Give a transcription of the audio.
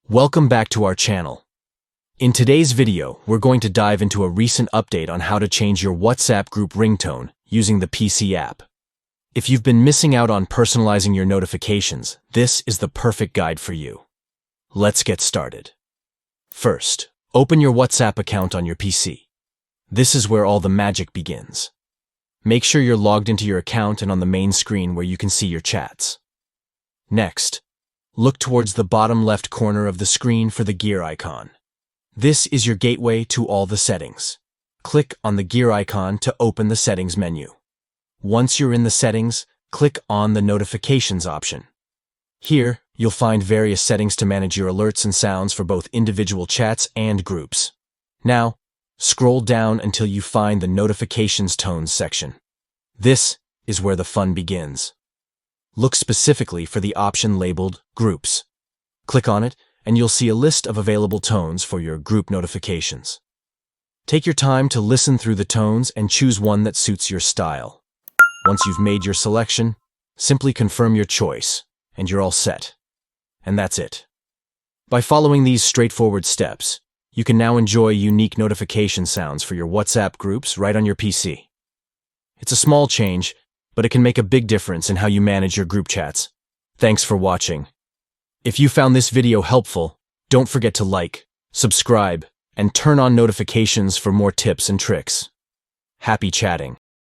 Welcome back to our channel. In today's video, we're going to dive into a recent update on how to change your WhatsApp group ringtone using the PC app. If you've been missing out on personalizing your notifications, this is the perfect guide for you. Let's get started. First, open your WhatsApp account on your PC. This is where all the magic begins. Make sure you're logged into your account and on the main screen where you can see your chats. Next, look towards the bottom left corner of the screen for the gear icon. This is your gateway to all the settings. Click on the gear icon to open the settings menu. Once you're in the settings, click on the notifications option. Here, you'll find various settings to manage your alerts and sounds for both individual chats and groups. Now, scroll down until you find the notifications tones section. This is where the fun begins. Look specifically for the option labeled Groups. Click on it, and you'll see a list of available tones for your group notifications. Take your time to listen through the tones and choose one that suits your style. Once you've made your selection, simply confirm your choice, and you're all set. And that's it. By following these straightforward steps, you can now enjoy unique notification sounds for your WhatsApp groups right on your PC. It's a small change, but it can make a big difference in how you manage your group chats. Thanks for watching. If you found this video helpful, don't forget to like, subscribe, and turn on notifications for more tips and tricks. Happy chatting.